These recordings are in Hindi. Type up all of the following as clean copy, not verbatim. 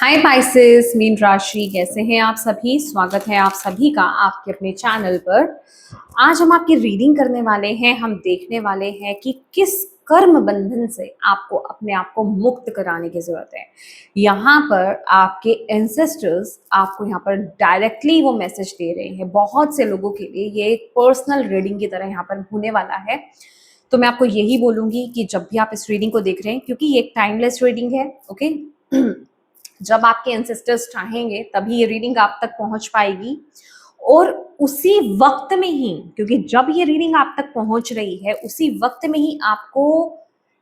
हाय पाइसेस, मीन राशि, कैसे हैं आप सभी। स्वागत है आप सभी का आपके अपने चैनल पर। आज हम आपकी रीडिंग करने वाले हैं। हम देखने वाले हैं कि किस कर्म बंधन से आपको अपने आप को मुक्त कराने की जरूरत है। यहाँ पर आपके एंसेस्टर्स आपको यहाँ पर डायरेक्टली वो मैसेज दे रहे हैं। बहुत से लोगों के लिए ये एक पर्सनल रीडिंग की तरह यहाँ पर होने वाला है। तो मैं आपको यही बोलूंगी कि जब भी आप इस रीडिंग को देख रहे हैं, क्योंकि ये एक टाइमलेस रीडिंग है, ओके। जब आपके एंसेस्टर्स चाहेंगे तभी ये रीडिंग आप तक पहुंच पाएगी, और उसी वक्त में ही, क्योंकि जब ये रीडिंग आप तक पहुंच रही है उसी वक्त में ही आपको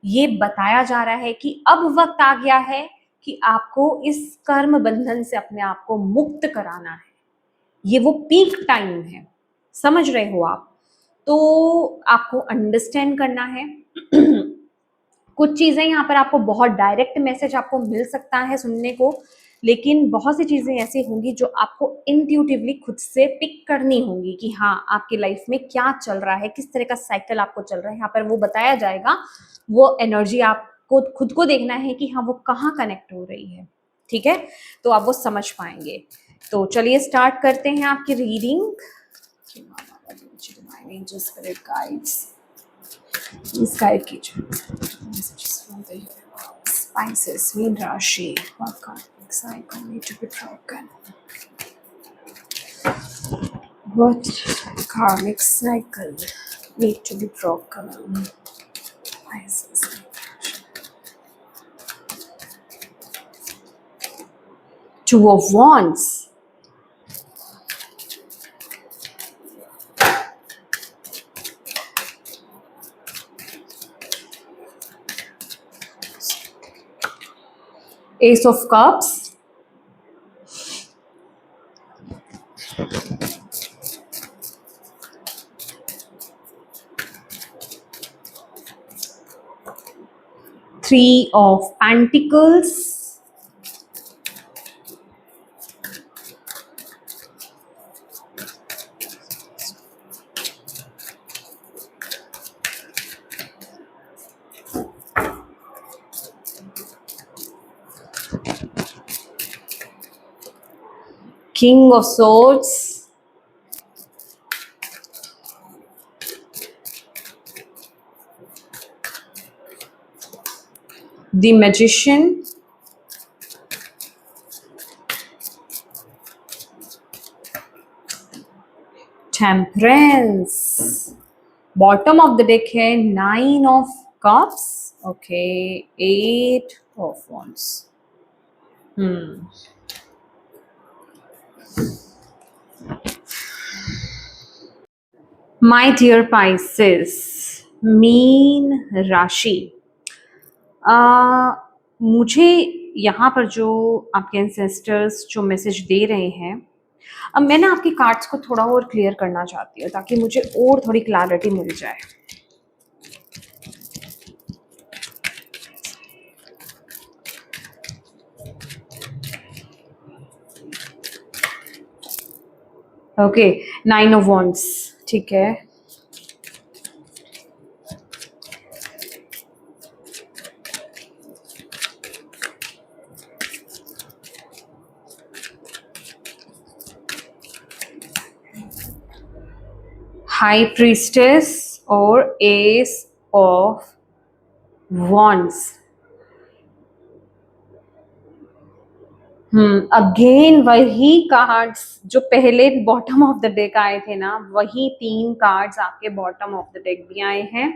ये बताया जा रहा है कि अब वक्त आ गया है कि आपको इस कर्म बंधन से अपने आप को मुक्त कराना है। ये वो पीक टाइम है, समझ रहे हो आप। तो आपको अंडरस्टैंड करना है। कुछ चीजें यहाँ पर आपको बहुत डायरेक्ट मैसेज आपको मिल सकता है सुनने को, लेकिन बहुत सी चीजें ऐसी होंगी जो आपको इंट्यूटिवली खुद से पिक करनी होंगी कि हाँ, आपकी लाइफ में क्या चल रहा है, किस तरह का साइकिल आपको चल रहा है। यहाँ पर वो बताया जाएगा। वो एनर्जी आपको खुद को देखना है कि हाँ, वो कहाँ कनेक्ट हो रही है। ठीक है, तो आप वो समझ पाएंगे। तो चलिए स्टार्ट करते हैं आपकी रीडिंग। Please guide कीजिए। Messages from the universe. Pisces, mean राशि, what karmic cycle need to be broken? What karmic cycle need to be broken? Pisces. Two of Wands. Ace of Cups. Three of Pentacles. King of Swords. The Magician. Temperance. Bottom of the deck है Nine of Cups. Okay, Eight of Wands. My dear Pisces, mean राशि, मुझे यहाँ पर जो आपके एंसेस्टर्स जो मैसेज दे रहे हैं, अब मैं ना आपकी कार्ड्स को थोड़ा और क्लियर करना चाहती हूँ ताकि मुझे और थोड़ी क्लैरिटी मिल जाए। ओके, नाइन ऑफ वॉन्ड्स, ठीक है। हाई प्रीस्टेस और एस ऑफ वॉन्ड्स। अगेन वही कार्ड्स जो पहले बॉटम ऑफ द डेक आए थे ना, वही तीन कार्ड्स आपके बॉटम ऑफ द डेक भी आए हैं।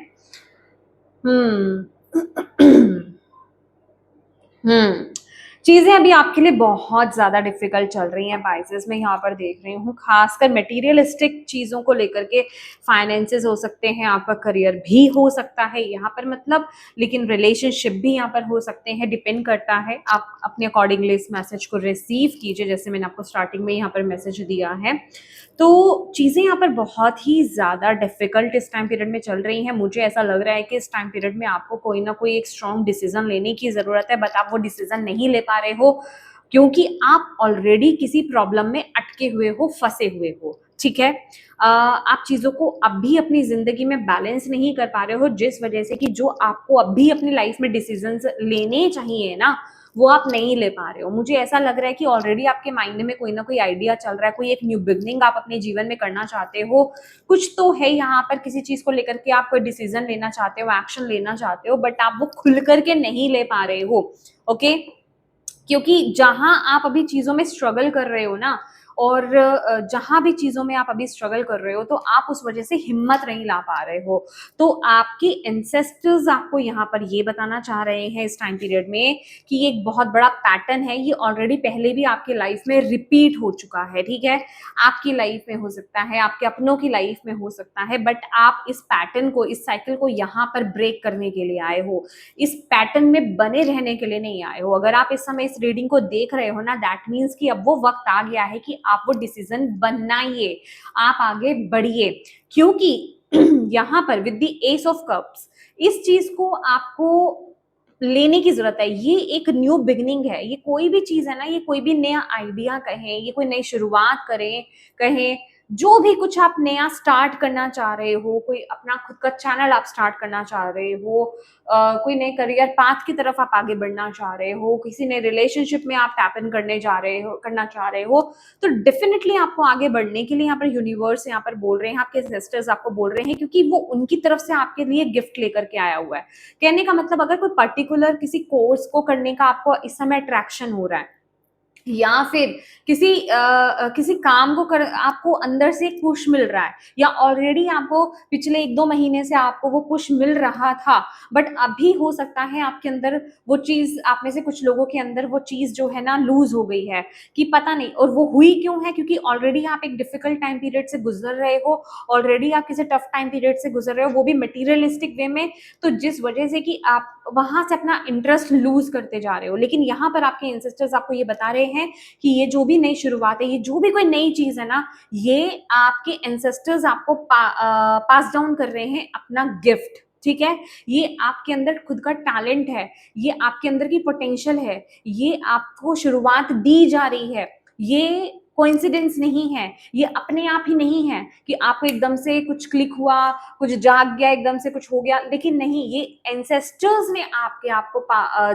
चीजें अभी आपके लिए बहुत ज्यादा डिफिकल्ट चल रही हैं पाइसेस। मैं यहाँ पर देख रही हूँ खासकर मटेरियलिस्टिक चीजों को लेकर के। फाइनेंसेस हो सकते हैं, आपका करियर भी हो सकता है यहाँ पर, मतलब, लेकिन रिलेशनशिप भी यहाँ पर हो सकते हैं। डिपेंड करता है, आप अपने अकॉर्डिंगली इस मैसेज को रिसीव कीजिए जैसे मैंने आपको स्टार्टिंग में यहाँ पर मैसेज दिया है। तो चीज़ें यहाँ पर बहुत ही ज़्यादा डिफिकल्ट इस टाइम पीरियड में चल रही हैं। मुझे ऐसा लग रहा है कि इस टाइम पीरियड में आपको कोई ना कोई एक स्ट्रॉन्ग डिसीजन लेने की ज़रूरत है, बट आप वो डिसीजन नहीं ले पा रहे हो क्योंकि आप ऑलरेडी किसी प्रॉब्लम में अटके हुए हो, फंसे हुए हो। ठीक है, आप चीज़ों को अब भी अपनी ज़िंदगी में बैलेंस नहीं कर पा रहे हो, जिस वजह से कि जो आपको अब भी अपनी लाइफ में डिसीजंस लेने चाहिए ना, वो आप नहीं ले पा रहे हो। मुझे ऐसा लग रहा है कि ऑलरेडी आपके माइंड में कोई ना कोई आइडिया चल रहा है, कोई एक न्यू बिगनिंग आप अपने जीवन में करना चाहते हो, कुछ तो है यहाँ पर, किसी चीज को लेकर के आप कोई डिसीजन लेना चाहते हो, एक्शन लेना चाहते हो, बट आप वो खुल करके नहीं ले पा रहे हो। ओके, क्योंकि जहां आप अभी चीजों में स्ट्रगल कर रहे हो ना, और जहां भी चीजों में आप अभी स्ट्रगल कर रहे हो, तो आप उस वजह से हिम्मत नहीं ला पा रहे हो। तो आपके एंसेस्टर्स आपको यहाँ पर ये बताना चाह रहे हैं इस टाइम पीरियड में कि ये एक बहुत बड़ा पैटर्न है, ये ऑलरेडी पहले भी आपके लाइफ में रिपीट हो चुका है। ठीक है, आपकी लाइफ में हो सकता है, आपके अपनों की लाइफ में हो सकता है, बट आप इस पैटर्न को, इस साइकिल को यहाँ पर ब्रेक करने के लिए आए हो, इस पैटर्न में बने रहने के लिए नहीं आए हो। अगर आप इस समय इस रीडिंग को देख रहे हो ना, दैट मीन्स कि अब वो वक्त आ गया है कि आप वो डिसीजन बनाइए, आप आगे बढ़िए। क्योंकि यहाँ पर with the S of cups इस चीज को आपको लेने की जरूरत है। ये एक न्यू बिगनिंग है, ये कोई भी चीज है ना, ये कोई भी नया आइडिया कहें, ये कोई नई शुरुआत करें कहें, जो भी कुछ आप नया स्टार्ट करना चाह रहे हो, कोई अपना खुद का चैनल आप स्टार्ट करना चाह रहे हो, कोई नए करियर पाथ की तरफ आप आगे बढ़ना चाह रहे हो, किसी नए रिलेशनशिप में आप टैप इन करना चाह रहे हो, तो डेफिनेटली आपको आगे बढ़ने के लिए यहाँ पर यूनिवर्स यहाँ पर बोल रहे हैं, आपके सिस्टर्स आपको बोल रहे हैं, क्योंकि वो उनकी तरफ से आपके लिए गिफ्ट लेकर के आया हुआ है। कहने का मतलब, अगर कोई पर्टिकुलर किसी कोर्स को करने का आपको इस समय अट्रैक्शन हो रहा है, या फिर किसी काम को कर आपको अंदर से एक पुश मिल रहा है, या ऑलरेडी आपको पिछले 1-2 महीने से आपको वो पुश मिल रहा था, बट अभी हो सकता है आपके अंदर वो चीज, आप में से कुछ लोगों के अंदर वो चीज जो है ना लूज हो गई है, कि पता नहीं। और वो हुई क्यों है? क्योंकि ऑलरेडी आप एक डिफिकल्ट टाइम पीरियड से गुजर रहे हो, ऑलरेडी आप किसी टफ टाइम पीरियड से गुजर रहे हो, वो भी मटीरियलिस्टिक वे में, तो जिस वजह से कि आप वहां से अपना इंटरेस्ट लूज करते जा रहे हो। लेकिन यहाँ पर आपके एंसेस्टर्स आपको ये बता रहे हैं कि ये जो भी नई शुरुआत है, ये जो भी कोई नई चीज है ना, ये आपके एंसेस्टर्स आपको पास डाउन कर रहे हैं अपना गिफ्ट। ठीक है, ये आपके अंदर खुद का टैलेंट है, ये आपके अंदर की पोटेंशियल है, ये आपको शुरुआत दी जा रही है। ये कोइंसिडेंस नहीं है, ये अपने आप ही नहीं है कि आपको एकदम से कुछ क्लिक हुआ, कुछ जाग गया, एकदम से कुछ हो गया, लेकिन नहीं, ये एंसेस्टर्स ने आपको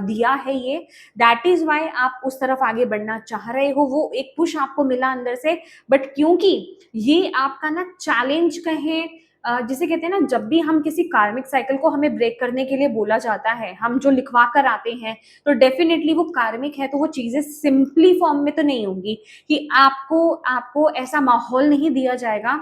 दिया है ये। दैट इज वाई आप उस तरफ आगे बढ़ना चाह रहे हो, वो एक पुश आपको मिला अंदर से। बट क्योंकि ये आपका ना चैलेंज कहें, जिसे कहते हैं ना, जब भी हम किसी कार्मिक साइकिल को हमें ब्रेक करने के लिए बोला जाता है, हम जो लिखवा कर आते हैं, तो डेफिनेटली वो कार्मिक है, तो वो चीजें सिंपली फॉर्म में तो नहीं होंगी, कि आपको आपको ऐसा माहौल नहीं दिया जाएगा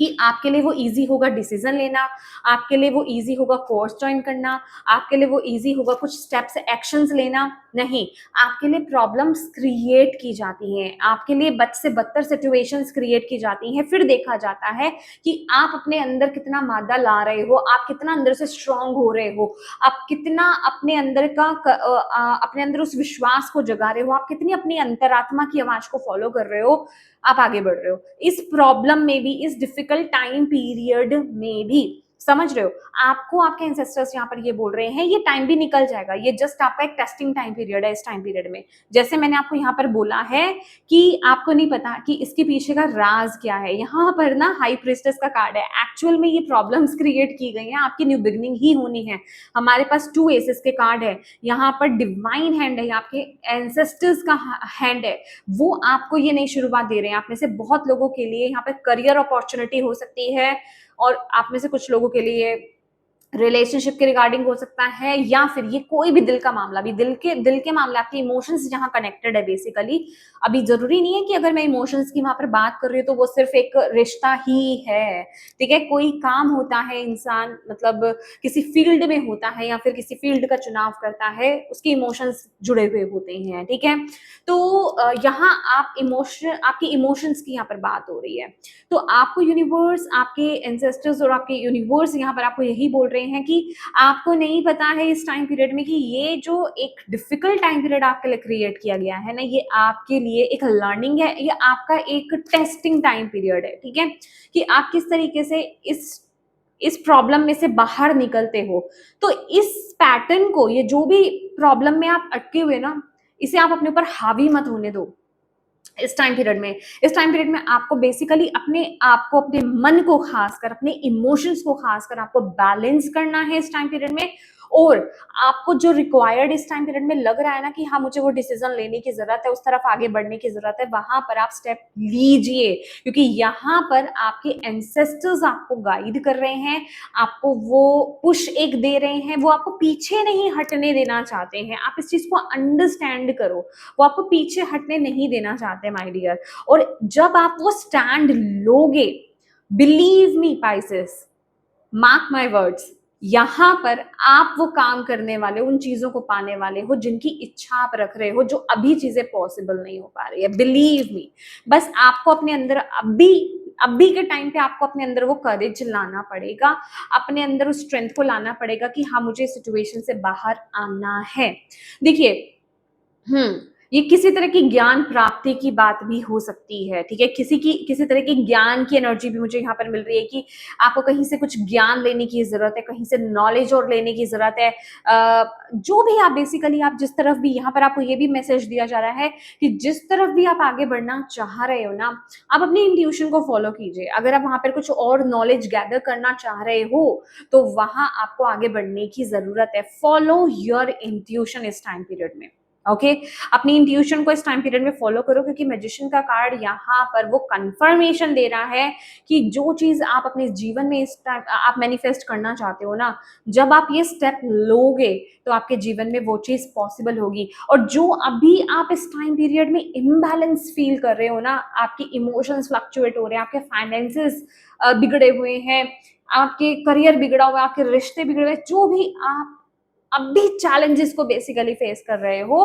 कि आपके लिए वो ईजी होगा डिसीजन लेना, आपके लिए वो ईजी होगा कोर्स ज्वाइन करना, आपके लिए वो ईजी होगा कुछ स्टेप्स एक्शंस लेना। नहीं, आपके लिए प्रॉब्लम्स क्रिएट की जाती हैं, आपके लिए बद से बदतर सिचुएशंस क्रिएट की जाती हैं। फिर देखा जाता है कि आप अपने अंदर कितना मादा ला रहे हो, आप कितना अंदर से स्ट्रांग हो रहे हो, आप कितना अपने अंदर अपने अंदर उस विश्वास को जगा रहे हो, आप कितनी अपनी अंतरात्मा की आवाज को फॉलो कर रहे हो, आप आगे बढ़ रहे हो इस प्रॉब्लम में भी, इस डिफिकल्ट टाइम पीरियड में भी। समझ रहे हो? आपको आपके एंसेस्टर्स यहाँ पर ये बोल रहे हैं, ये टाइम भी निकल जाएगा, ये जस्ट आपका एक टेस्टिंग टाइम पीरियड है। इस टाइम पीरियड में, जैसे मैंने आपको यहाँ पर बोला है कि आपको नहीं पता कि इसके पीछे का राज क्या है, यहाँ पर ना हाई प्रिस्टेस का कार्ड है। एक्चुअल में ये प्रॉब्लम्स क्रिएट की गई हैं, आपकी न्यू बिगनिंग ही होनी है। हमारे पास 2 एसेस के कार्ड है, यहाँ पर डिवाइन हैंड है, आपके एंसेस्टर्स का हैंड है, वो आपको ये नई शुरुआत दे रहे हैं। आप में से बहुत लोगों के लिए यहाँ पर करियर अपॉर्चुनिटी हो सकती है, और आप में से कुछ लोगों के लिए रिलेशनशिप के रिगार्डिंग हो सकता है, या फिर ये कोई भी दिल का मामला भी, दिल के मामले, आपके इमोशंस जहां कनेक्टेड है बेसिकली। अभी जरूरी नहीं है कि अगर मैं इमोशंस की वहां पर बात कर रही हूँ तो वो सिर्फ एक रिश्ता ही है। ठीक है, कोई काम होता है, इंसान मतलब किसी फील्ड में होता है, या फिर किसी फील्ड का चुनाव करता है, उसके इमोशंस जुड़े हुए होते हैं। ठीक है, तो यहाँ आपकी इमोशंस की यहाँ पर बात हो रही है। तो आपको यूनिवर्स, आपके एंसेस्टर्स और आपके यूनिवर्स यहाँ पर आपको यही बोल रहे हैं कि आपको नहीं पता है इस टाइम पीरियड में कि ये जो एक डिफिकल्ट टाइम पीरियड आपके लिए क्रिएट किया गया है ना, ये आपके लिए एक लर्निंग है, ये आपका एक टेस्टिंग टाइम पीरियड है। ठीक है, कि आप किस तरीके से इस प्रॉब्लम में से बाहर निकलते हो। तो इस पैटर्न को, ये जो भी प्रॉब्लम में आप अटके हुए ना, इसे आप अपने ऊपर हावी मत होने दो। इस टाइम पीरियड में आपको बेसिकली अपने आप को, अपने मन को खासकर, अपने इमोशंस को खासकर आपको बैलेंस करना है इस टाइम पीरियड में। और आपको जो रिक्वायर्ड इस टाइम पीरियड में लग रहा है ना कि हाँ मुझे वो डिसीजन लेने की जरूरत है, उस तरफ आगे बढ़ने की जरूरत है, वहां पर आप स्टेप लीजिए, क्योंकि यहाँ पर आपके एंसेस्टर्स आपको गाइड कर रहे हैं, आपको वो पुश एक दे रहे हैं, वो आपको पीछे नहीं हटने देना चाहते हैं। आप इस चीज को अंडरस्टैंड करो, वो आपको पीछे हटने नहीं देना चाहते माय डियर। और जब आप वो स्टैंड लोगे, believe me Pisces, mark my words, यहां पर आप वो काम करने वाले, उन चीजों को पाने वाले हो जिनकी इच्छा आप रख रहे हो, जो अभी चीजें पॉसिबल नहीं हो पा रही है। बिलीव मी, बस आपको अपने अंदर अभी के टाइम पे आपको अपने अंदर वो करेज लाना पड़ेगा, अपने अंदर उस स्ट्रेंथ को लाना पड़ेगा कि हाँ मुझे इस सिचुएशन से बाहर आना है। देखिए, ये किसी तरह की ज्ञान प्राप्ति की बात भी हो सकती है, ठीक है, किसी तरह की ज्ञान की एनर्जी भी मुझे यहाँ पर मिल रही है कि आपको कहीं से कुछ ज्ञान लेने की जरूरत है, कहीं से नॉलेज और लेने की जरूरत है। जो भी आप बेसिकली, आप जिस तरफ भी, यहाँ पर आपको ये भी मैसेज दिया जा रहा है कि जिस तरफ भी आप आगे बढ़ना चाह रहे हो ना, आप अपनी इंट्यूशन को फॉलो कीजिए। अगर आप वहां पर कुछ और नॉलेज गैदर करना चाह रहे हो तो वहां आपको आगे बढ़ने की जरूरत है। फॉलो योर इंट्यूशन इस टाइम पीरियड में, ओके अपनी इंट्यूशन को इस टाइम पीरियड में फॉलो करो, क्योंकि मैजिशियन का कार्ड यहाँ पर वो कंफर्मेशन दे रहा है कि जो चीज आप अपने जीवन में इस टाइम आप मैनिफेस्ट करना चाहते हो ना, जब आप ये स्टेप लोगे तो आपके जीवन में वो चीज पॉसिबल होगी। और जो अभी आप इस टाइम पीरियड में इम्बैलेंस फील कर रहे हो ना, आपके इमोशंस फ्लक्चुएट हो रहे हैं, आपके फाइनेंसेस बिगड़े हुए हैं, आपके करियर बिगड़ा हुआ है, आपके रिश्ते बिगड़े हुए हैं, जो भी आप अभी चैलेंजेस को बेसिकली फेस कर रहे हो,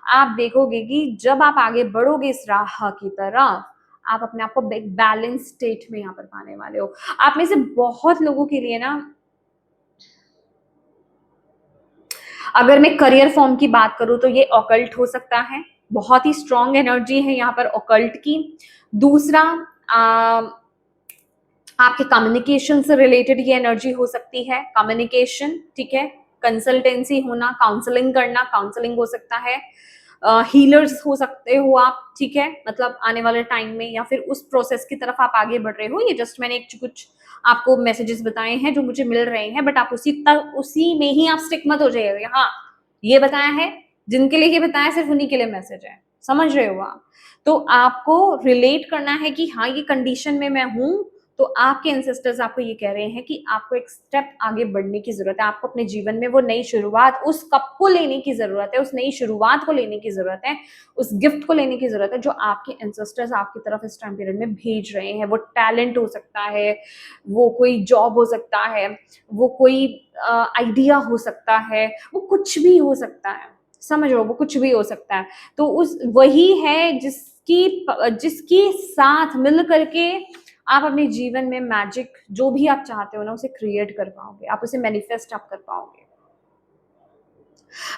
आप देखोगे कि जब आप आगे बढ़ोगे इस राह की तरफ, आप अपने आप को एक बैलेंस स्टेट में यहाँ पर पाने वाले हो। आप में से बहुत लोगों के लिए ना, अगर मैं करियर फॉर्म की बात करूं तो ये ऑकल्ट हो सकता है, बहुत ही स्ट्रॉन्ग एनर्जी है यहाँ पर ऑकल्ट की। दूसरा, आपके कम्युनिकेशन से रिलेटेड ये एनर्जी हो सकती है, कम्युनिकेशन, ठीक है, कंसल्टेंसी होना, काउंसलिंग करना, काउंसलिंग हो सकता है, हीलर्स हो सकते हो आप, ठीक है, मतलब आने वाले टाइम में, या फिर उस प्रोसेस की तरफ आप आगे बढ़ रहे हो। ये जस्ट मैंने कुछ आपको मैसेजेस बताए हैं जो मुझे मिल रहे हैं, बट आप उसी में ही आप स्टिक मत हो जाइए। हाँ, ये बताया है, जिनके लिए ये बताया सिर्फ उन्हीं के लिए मैसेज है, समझ रहे हो आप? तो आपको रिलेट करना है कि हाँ ये कंडीशन में मैं हूं, तो आपके एंसेस्टर्स आपको ये कह रहे हैं कि आपको एक स्टेप आगे बढ़ने की जरूरत है, आपको अपने जीवन में वो नई शुरुआत, उस कप को लेने की जरूरत है, उस नई शुरुआत को लेने की जरूरत है, उस गिफ्ट को लेने की जरूरत है जो आपके एंसेस्टर्स आपकी तरफ इस टाइम पीरियड में भेज रहे हैं। वो टैलेंट हो सकता है, वो कोई जॉब हो सकता है, वो कोई आइडिया हो सकता है, वो कुछ भी हो सकता है, समझ लो, वो कुछ भी हो सकता है। तो उस वही है जिसकी साथ मिल करके आप अपने जीवन में मैजिक जो भी आप चाहते हो ना उसे क्रिएट कर पाओगे, आप उसे मैनिफेस्ट आप कर पाओगे।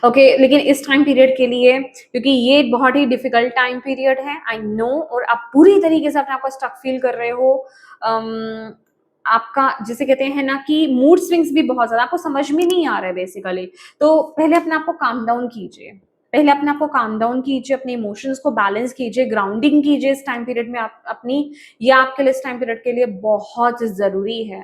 ओके लेकिन इस टाइम पीरियड के लिए, क्योंकि ये बहुत ही डिफिकल्ट टाइम पीरियड है, आई नो, और आप पूरी तरीके से अपने आप को स्टक फील कर रहे हो। आपका जिसे कहते हैं ना कि मूड स्विंग्स भी बहुत ज्यादा, आपको समझ में नहीं आ रहा है बेसिकली। तो पहले अपने आप को काम डाउन कीजिए, पहले अपने आप को काम डाउन कीजिए, अपने इमोशंस को बैलेंस कीजिए, ग्राउंडिंग कीजिए इस टाइम पीरियड में आप अपनी, ये आपके लिए इस टाइम पीरियड के लिए बहुत जरूरी है।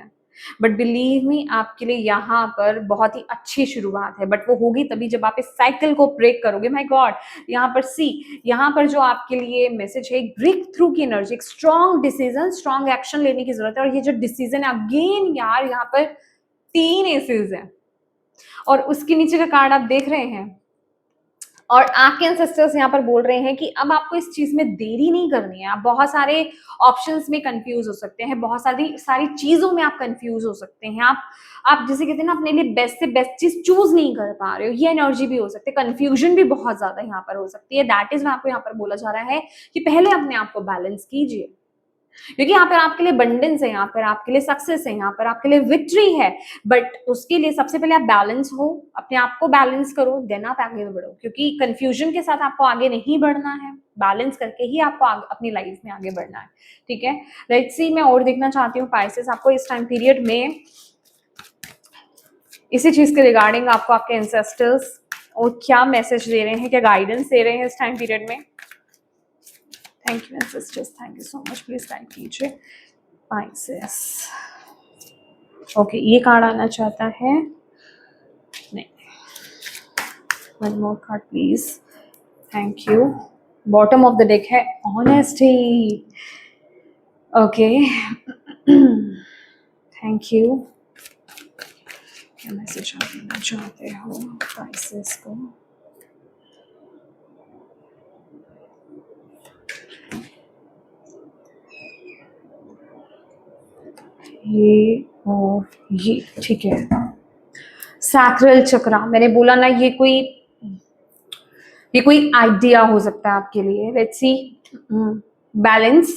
बट बिलीव मी, आपके लिए यहाँ पर बहुत ही अच्छी शुरुआत है, बट वो होगी तभी जब आप इस साइकिल को ब्रेक करोगे। माय गॉड, यहाँ पर यहाँ पर जो आपके लिए मैसेज है, ब्रेक थ्रू की एनर्जी, एक स्ट्रॉन्ग डिसीजन, स्ट्रॉन्ग एक्शन लेने की जरूरत है। और ये जो डिसीजन है, अगेन यार यहाँ पर 3 एसेस है और उसके नीचे का कार्ड आप देख रहे हैं, और आपके एंसेस्टर्स यहाँ पर बोल रहे हैं कि अब आपको इस चीज में देरी नहीं करनी है। आप बहुत सारे ऑप्शंस में कंफ्यूज हो सकते हैं, बहुत सारी चीजों में आप कंफ्यूज हो सकते हैं, आप जैसे कहते हैं ना अपने लिए बेस्ट से बेस्ट चीज चूज नहीं कर पा रहे हो, ये एनर्जी भी हो सकती है, कंफ्यूजन भी बहुत ज्यादा यहाँ पर हो सकती है। दैट इज मैं आपको यहाँ पर बोला जा रहा है कि पहले अपने आप को बैलेंस कीजिए, क्योंकि यहाँ पर आपके लिए बंडेंस है, यहाँ पर आपके लिए सक्सेस है, यहाँ पर आपके लिए विक्ट्री है। बट उसके लिए सबसे पहले आप बैलेंस हो, अपने आप को बैलेंस करो, देन आप आगे बढ़ो, क्योंकि कंफ्यूजन के साथ आपको आगे नहीं बढ़ना है, बैलेंस करके ही आपको अपनी लाइफ में आगे बढ़ना है। ठीक है, लेट्स सी, मैं और देखना चाहती हूँ पाइसेस आपको इस टाइम पीरियड में इसी चीज के रिगार्डिंग आपको आपके एंसेस्टर्स और क्या मैसेज दे रहे हैं, क्या गाइडेंस दे रहे हैं इस टाइम पीरियड में। Thank you ancestors, thank you so much, please guide कीजिए पाइसेस। ओके, ये कार्ड आना चाहता है, नहीं, one more card please, thank you. Bottom of the deck है ऑनेस्टी। Okay, thank you. क्या मैसेज आप देना चाहते हो प्राइसेस को? ये और ये, ठीक है। सैक्रल चक्रा, मैंने बोला ना ये कोई आइडिया हो सकता है आपके लिए। Let's see. बैलेंस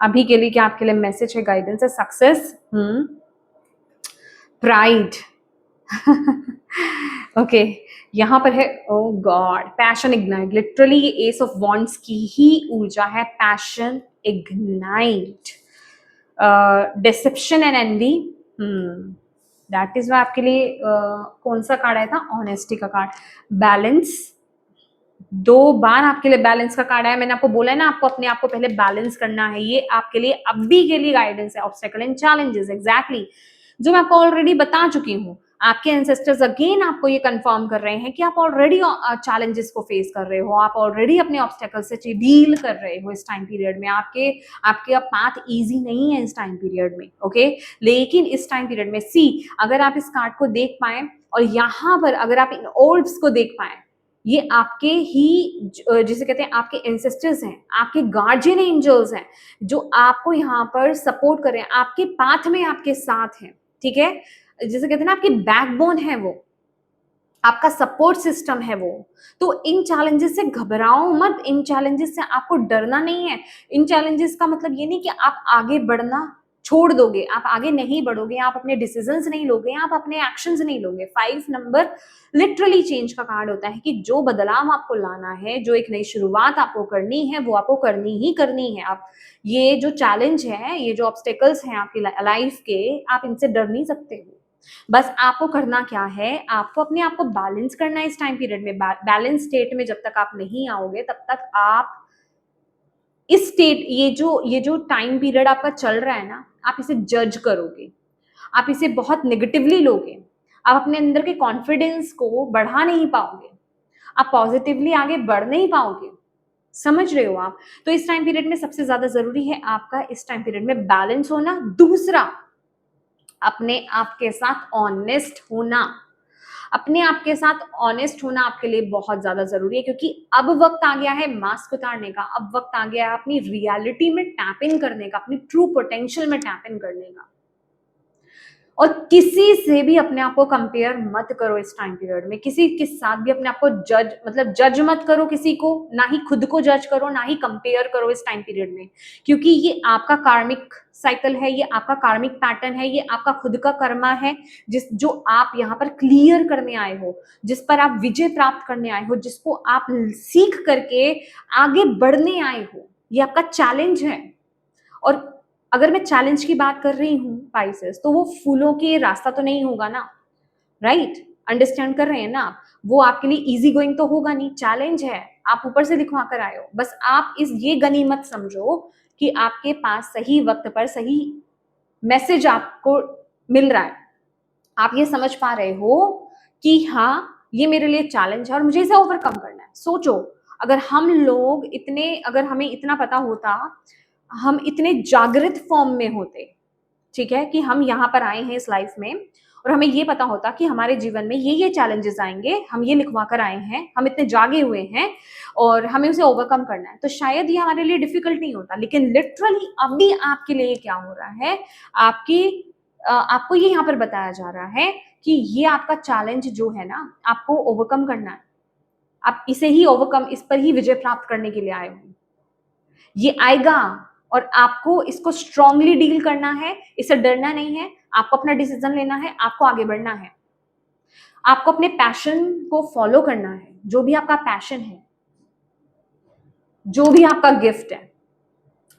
अभी के लिए क्या आपके लिए मैसेज है, गाइडेंस है? Success, pride. ओके, यहाँ पर है oh God, passion ignite. Literally ये एस ऑफ वॉन्ड्स की ही ऊर्जा है, passion ignite. Deception and envy, that is आपके लिए कौन सा कार्ड आया था? ऑनेस्टी का कार्ड। बैलेंस, 2 बार आपके लिए बैलेंस का कार्ड आया। मैंने आपको बोला है ना, आपको अपने आप को पहले बैलेंस करना है। ये आपके लिए अभी के लिए गाइडेंस है। ऑब्स्टेकल एंड चैलेंजेस, एग्जैक्टली जो मैं आपको ऑलरेडी बता चुकी हूँ। आपके एंसेस्टर्स अगेन आपको ये कंफर्म कर रहे हैं कि आप ऑलरेडी चैलेंजेस को फेस कर रहे हो, आप ऑलरेडी अपने ऑब्स्टेकल से डील कर रहे हो इस टाइम पीरियड में। आपके पाथ इजी नहीं है इस टाइम पीरियड में, ओके। लेकिन इस टाइम पीरियड में अगर आप इस कार्ड को देख पाए और यहाँ पर अगर आप इन ओर्ब्स को देख पाए, ये आपके ही जिसे कहते हैं आपके एंसेस्टर्स हैं, आपके गार्जियन एंजल्स हैं, जो आपको यहाँ पर सपोर्ट कर रहे हैं, आपके पाथ में आपके साथ हैं, ठीक है। जिसे कहते हैं ना, आपकी बैकबोन है वो, आपका सपोर्ट सिस्टम है वो। तो इन चैलेंजेस से घबराओ मत, इन चैलेंजेस से आपको डरना नहीं है। इन चैलेंजेस का मतलब ये नहीं कि आप आगे बढ़ना छोड़ दोगे, आप आगे नहीं बढ़ोगे, आप अपने डिसीजंस नहीं लोगे, आप अपने एक्शंस नहीं लोगे। 5 नंबर लिटरली चेंज का कार्ड होता है कि जो बदलाव आपको लाना है, जो एक नई शुरुआत आपको करनी है, वो आपको करनी ही करनी है। आप ये जो चैलेंज है, ये जो ऑब्स्टेकल्स हैं आपकी लाइफ के, आप इनसे डर नहीं सकते हो। बस आपको करना क्या है, आपको अपने आप को बैलेंस करना है इस टाइम पीरियड में। बैलेंस स्टेट में जब तक आप नहीं आओगे, तब तक आप इस स्टेट, ये जो टाइम पीरियड आपका चल रहा है ना, आप इसे जज करोगे, आप इसे बहुत नेगेटिवली लोगे, आप अपने अंदर के कॉन्फिडेंस को बढ़ा नहीं पाओगे, आप पॉजिटिवली आगे बढ़ नहीं पाओगे। समझ रहे हो आप? तो इस टाइम पीरियड में सबसे ज्यादा जरूरी है आपका इस टाइम पीरियड में बैलेंस होना। दूसरा, अपने आप के साथ ऑनेस्ट होना। अपने आप के साथ ऑनेस्ट होना आपके लिए बहुत ज्यादा जरूरी है, क्योंकि अब वक्त आ गया है मास्क उतारने का, अब वक्त आ गया है अपनी रियलिटी में टैप इन करने का, अपनी ट्रू पोटेंशियल में टैप इन करने का। और किसी से भी अपने आप को कंपेयर मत करो इस टाइम पीरियड में। किसी के साथ भी अपने आप को जज मत करो किसी को, ना ही खुद को जज करो, ना ही कंपेयर करो इस टाइम पीरियड में। क्योंकि ये आपका कार्मिक साइकिल है, ये आपका कार्मिक पैटर्न है, ये आपका खुद का कर्मा है, जो आप यहाँ पर क्लियर करने आए हो, जिस पर आप विजय प्राप्त करने आए हो, जिसको आप सीख करके आगे बढ़ने आए हो। ये आपका चैलेंज है। और अगर मैं चैलेंज की बात कर रही हूँ पाइसेस, तो वो फूलों के रास्ता तो नहीं होगा ना, राइट? अंडरस्टैंड कर रहे हैं ना आप? वो आपके लिए इजी गोइंग तो होगा नहीं, चैलेंज है, आप ऊपर से लिखवा कर आए हो। बस आप ये गनीमत समझो कि आपके पास सही वक्त पर सही मैसेज आपको मिल रहा है। आप ये समझ पा रहे हो कि हाँ, ये मेरे लिए चैलेंज है और मुझे इसे ओवरकम करना है। सोचो, अगर हमें इतना पता होता, हम इतने जागृत फॉर्म में होते, ठीक है, कि हम यहाँ पर आए हैं इस लाइफ में, और हमें ये पता होता कि हमारे जीवन में ये चैलेंजेस आएंगे, हम ये लिखवा कर आए हैं, हम इतने जागे हुए हैं और हमें उसे ओवरकम करना है, तो शायद ये हमारे लिए डिफिकल्ट नहीं होता। लेकिन लिटरली अभी आपके लिए क्या हो रहा है, आपको ये यहाँ पर बताया जा रहा है कि ये आपका चैलेंज जो है ना, आपको ओवरकम करना है। आप इसे ही ओवरकम, इस पर ही विजय प्राप्त करने के लिए आए हो। ये आएगा और आपको इसको स्ट्रांगली डील करना है, इससे डरना नहीं है, आपको अपना डिसीजन लेना है, आपको आगे बढ़ना है, आपको अपने पैशन को फॉलो करना है। जो भी आपका पैशन है, जो भी आपका गिफ्ट है,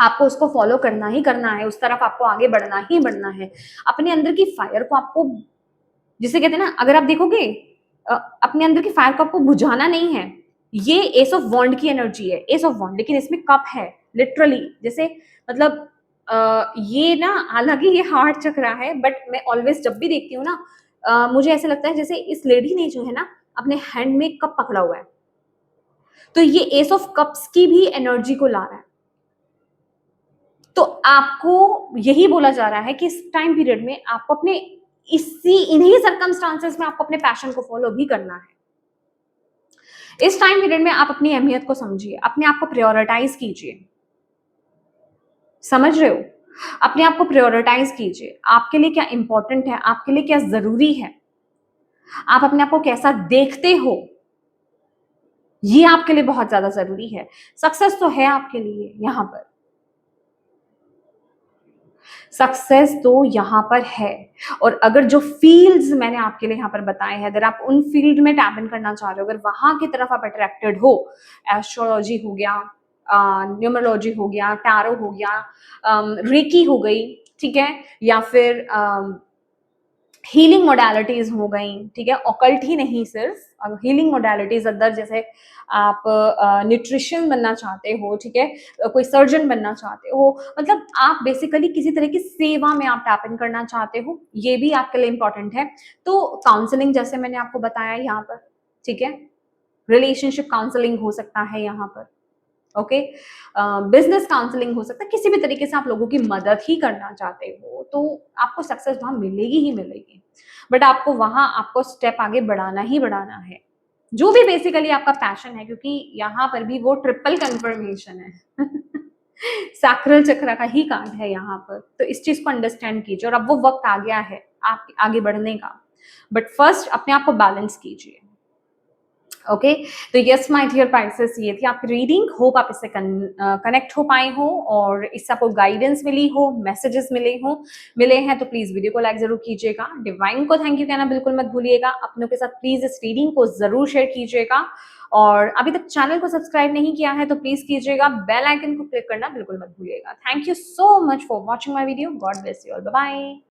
आपको उसको फॉलो करना ही करना है, उस तरफ आपको आगे बढ़ना ही बढ़ना है। अपने अंदर की फायर को आपको, जिसे कहते हैं ना, अगर आप देखोगे अपने अंदर की फायर को आपको बुझाना नहीं है। ये एस ऑफ वॉन्ड की एनर्जी है, एस ऑफ वॉन्ड, लेकिन इसमें कप है लिटरली। जैसे मतलब ये ना, हालांकि ये हार्ट चक्रा है, बट मैं ऑलवेज जब भी देखती हूँ ना, मुझे ऐसा लगता है जैसे इस लेडी ने जो है ना, अपने हैंड में कप पकड़ा हुआ है, तो ये एस ऑफ कप्स की भी एनर्जी को ला रहा है। तो आपको यही बोला जा रहा है कि इस टाइम पीरियड में आपको अपने इन्हीं सर्कमस्टांसेस में आपको अपने पैशन को फॉलो भी करना है। इस टाइम पीरियड में आप अपनी अहमियत को समझिए, अपने आप को प्रायोरिटाइज कीजिए। समझ रहे हो? अपने आप को प्रायोरिटाइज कीजिए। आपके लिए क्या इंपॉर्टेंट है, आपके लिए क्या जरूरी है, आप अपने आप को कैसा देखते हो, ये आपके लिए बहुत ज्यादा जरूरी है। सक्सेस तो है आपके लिए यहां पर, सक्सेस तो यहाँ पर है। और अगर जो फील्ड्स मैंने आपके लिए यहाँ पर बताए हैं, अगर आप उन फील्ड में टैप इन करना चाह रहे हो, अगर वहां की तरफ आप अट्रैक्टेड हो, एस्ट्रोलॉजी हो गया, न्यूमरोलॉजी हो गया, टैरो हो गया, रेकी हो गई, ठीक है, या फिर हीलिंग मोडालिटीज हो गई, ठीक है, ऑकल्ट ही नहीं सिर्फ हीलिंग मोडालिटीज अदर, जैसे आप न्यूट्रिशन बनना चाहते हो, ठीक है, कोई सर्जन बनना चाहते हो, मतलब आप बेसिकली किसी तरह की सेवा में आप टैप इन करना चाहते हो, ये भी आपके लिए इंपॉर्टेंट है। तो काउंसलिंग जैसे मैंने आपको बताया यहाँ पर, ठीक है, रिलेशनशिप काउंसलिंग हो सकता है यहाँ पर, ओके, बिजनेस काउंसलिंग हो सकता है, किसी भी तरीके से आप लोगों की मदद ही करना चाहते हो तो आपको सक्सेस वहां मिलेगी ही मिलेगी। बट आपको वहां आपको स्टेप आगे बढ़ाना ही बढ़ाना है, जो भी बेसिकली आपका पैशन है, क्योंकि यहाँ पर भी वो ट्रिपल कन्फर्मेशन है सैक्रल चक्र का ही कार्ड है यहाँ पर। तो इस चीज को अंडरस्टैंड कीजिए और अब वो वक्त आ गया है आप आगे बढ़ने का। बट फर्स्ट अपने आप को बैलेंस कीजिए, ओके। तो यस माय डियर पाइसेस, ये थी आपकी रीडिंग। होप आप इससे कनेक्ट हो पाए हो और इससे आपको गाइडेंस मिली हो, मैसेजेस मिले हैं तो प्लीज वीडियो को लाइक जरूर कीजिएगा। डिवाइन को थैंक यू कहना बिल्कुल मत भूलिएगा। अपनों के साथ प्लीज इस रीडिंग को जरूर शेयर कीजिएगा और अभी तक चैनल को सब्सक्राइब नहीं किया है तो प्लीज कीजिएगा। बेल आइकन को क्लिक करना बिल्कुल मत भूलिएगा। Thank you so much for watching my video. God bless you all. Bye bye.